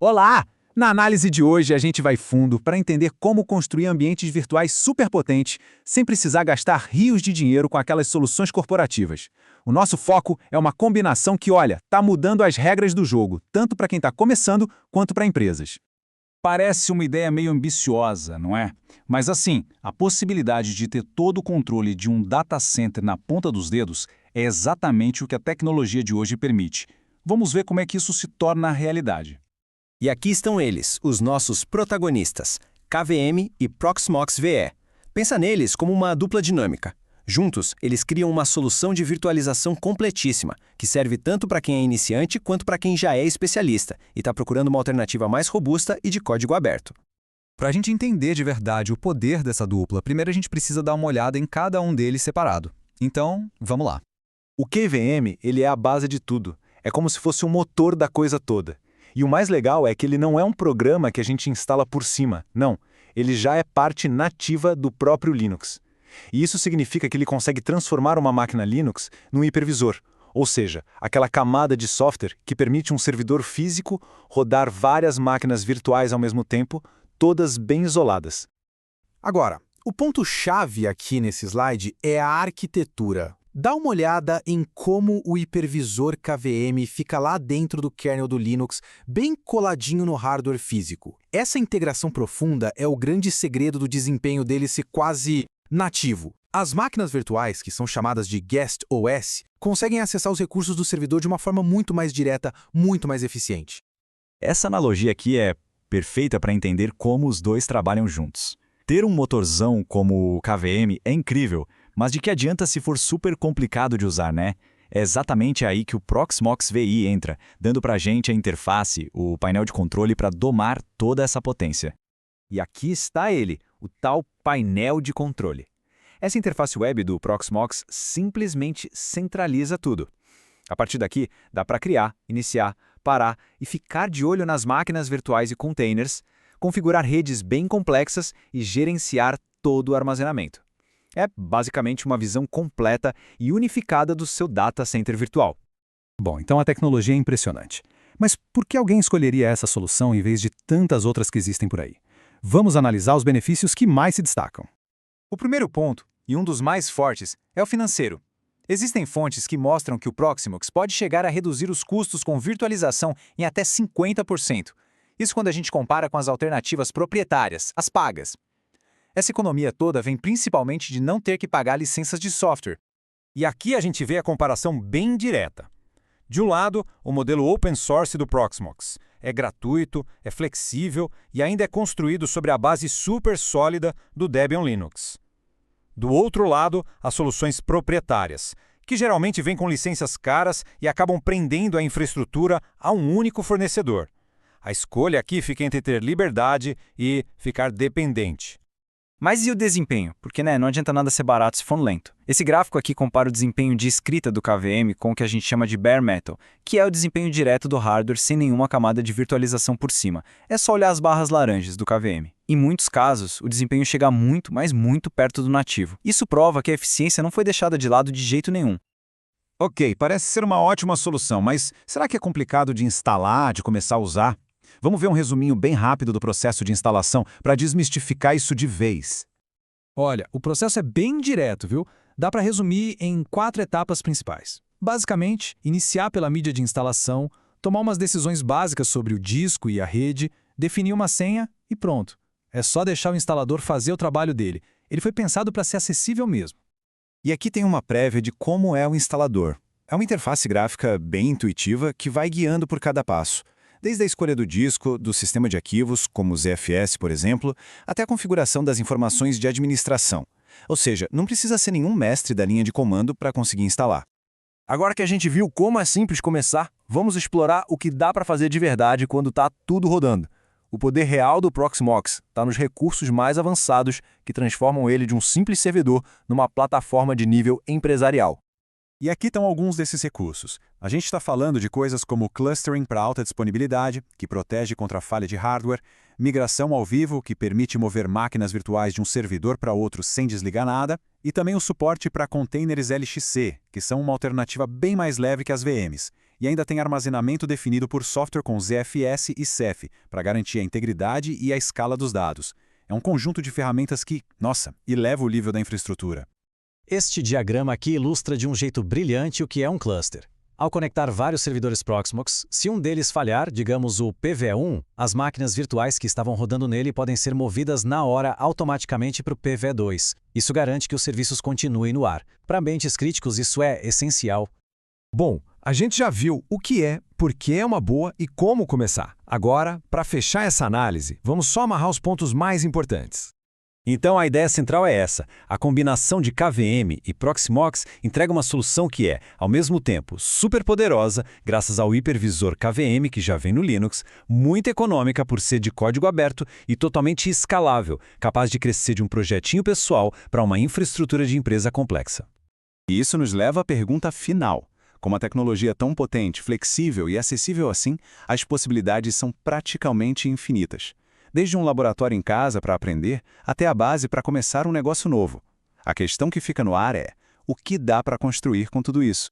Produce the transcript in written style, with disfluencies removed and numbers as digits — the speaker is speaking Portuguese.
Olá! Na análise de hoje, a gente vai fundo para entender como construir ambientes virtuais superpotentes sem precisar gastar rios de dinheiro com aquelas soluções corporativas. O nosso foco é uma combinação que, olha, está mudando as regras do jogo, tanto para quem está começando quanto para empresas. Parece uma ideia meio ambiciosa, não é? Mas assim, a possibilidade de ter todo o controle de um data center na ponta dos dedos é exatamente o que a tecnologia de hoje permite. Vamos ver como é que isso se torna realidade. E aqui estão eles, os nossos protagonistas, KVM e Proxmox VE. Pensa neles como uma dupla dinâmica. Juntos, eles criam uma solução de virtualização completíssima, que serve tanto para quem é iniciante quanto para quem já é especialista e está procurando uma alternativa mais robusta e de código aberto. Para a gente entender de verdade o poder dessa dupla, primeiro a gente precisa dar uma olhada em cada um deles separado. Então, vamos lá. O KVM, ele é a base de tudo. É como se fosse o motor da coisa toda. E o mais legal é que ele não é um programa que a gente instala por cima. Não, ele já é parte nativa do próprio Linux. E isso significa que ele consegue transformar uma máquina Linux num hipervisor, ou seja, aquela camada de software que permite um servidor físico rodar várias máquinas virtuais ao mesmo tempo, todas bem isoladas. Agora, o ponto-chave aqui nesse slide é a arquitetura. Dá uma olhada em como o hipervisor KVM fica lá dentro do kernel do Linux, bem coladinho no hardware físico. Essa integração profunda é o grande segredo do desempenho dele ser quase nativo. As máquinas virtuais, que são chamadas de Guest OS, conseguem acessar os recursos do servidor de uma forma muito mais direta, muito mais eficiente. Essa analogia aqui é perfeita para entender como os dois trabalham juntos. Ter um motorzão como o KVM é incrível, mas de que adianta se for super complicado de usar, né? É exatamente aí que o Proxmox VI entra, dando para a gente a interface, o painel de controle para domar toda essa potência. E aqui está ele, o tal painel de controle. Essa interface web do Proxmox simplesmente centraliza tudo. A partir daqui, dá para criar, iniciar, parar e ficar de olho nas máquinas virtuais e containers, configurar redes bem complexas e gerenciar todo o armazenamento. É basicamente uma visão completa e unificada do seu data center virtual. Bom, então a tecnologia é impressionante. Mas por que alguém escolheria essa solução em vez de tantas outras que existem por aí? Vamos analisar os benefícios que mais se destacam. O primeiro ponto, e um dos mais fortes, é o financeiro. Existem fontes que mostram que o Proxmox pode chegar a reduzir os custos com virtualização em até 50%. Isso quando a gente compara com as alternativas proprietárias, as pagas. Essa economia toda vem principalmente de não ter que pagar licenças de software. E aqui a gente vê a comparação bem direta. De um lado, o modelo open source do Proxmox. É gratuito, é flexível e ainda é construído sobre a base super sólida do Debian Linux. Do outro lado, as soluções proprietárias, que geralmente vêm com licenças caras e acabam prendendo a infraestrutura a um único fornecedor. A escolha aqui fica entre ter liberdade e ficar dependente. Mas e o desempenho? Porque não adianta nada ser barato se for lento. Esse gráfico aqui compara o desempenho de escrita do KVM com o que a gente chama de bare metal, que é o desempenho direto do hardware sem nenhuma camada de virtualização por cima. É só olhar as barras laranjas do KVM. Em muitos casos, o desempenho chega muito, mas muito perto do nativo. Isso prova que a eficiência não foi deixada de lado de jeito nenhum. Ok, parece ser uma ótima solução, mas será que é complicado de instalar, de começar a usar? Vamos ver um resuminho bem rápido do processo de instalação para desmistificar isso de vez. Olha, o processo é bem direto, viu? Dá para resumir em 4 etapas principais. Basicamente, iniciar pela mídia de instalação, tomar umas decisões básicas sobre o disco e a rede, definir uma senha e pronto. É só deixar o instalador fazer o trabalho dele. Ele foi pensado para ser acessível mesmo. E aqui tem uma prévia de como é o instalador. É uma interface gráfica bem intuitiva que vai guiando por cada passo. Desde a escolha do disco, do sistema de arquivos, como o ZFS, por exemplo, até a configuração das informações de administração. Ou seja, não precisa ser nenhum mestre da linha de comando para conseguir instalar. Agora que a gente viu como é simples começar, vamos explorar o que dá para fazer de verdade quando está tudo rodando. O poder real do Proxmox está nos recursos mais avançados que transformam ele de um simples servidor numa plataforma de nível empresarial. E aqui estão alguns desses recursos. A gente está falando de coisas como clustering para alta disponibilidade, que protege contra falha de hardware, migração ao vivo, que permite mover máquinas virtuais de um servidor para outro sem desligar nada, e também o suporte para containers LXC, que são uma alternativa bem mais leve que as VMs. E ainda tem armazenamento definido por software com ZFS e Ceph, para garantir a integridade e a escala dos dados. É um conjunto de ferramentas que, nossa, eleva o nível da infraestrutura. Este diagrama aqui ilustra de um jeito brilhante o que é um cluster. Ao conectar vários servidores Proxmox, se um deles falhar, digamos o PVE1, as máquinas virtuais que estavam rodando nele podem ser movidas na hora automaticamente para o PVE2. Isso garante que os serviços continuem no ar. Para ambientes críticos, isso é essencial. Bom, a gente já viu o que é, por que é uma boa e como começar. Agora, para fechar essa análise, vamos só amarrar os pontos mais importantes. Então a ideia central é essa. A combinação de KVM e Proxmox entrega uma solução que é, ao mesmo tempo, super poderosa, graças ao hipervisor KVM que já vem no Linux, muito econômica por ser de código aberto e totalmente escalável, capaz de crescer de um projetinho pessoal para uma infraestrutura de empresa complexa. E isso nos leva à pergunta final. Com uma tecnologia tão potente, flexível e acessível assim, as possibilidades são praticamente infinitas. Desde um laboratório em casa para aprender, até a base para começar um negócio novo. A questão que fica no ar é: o que dá para construir com tudo isso?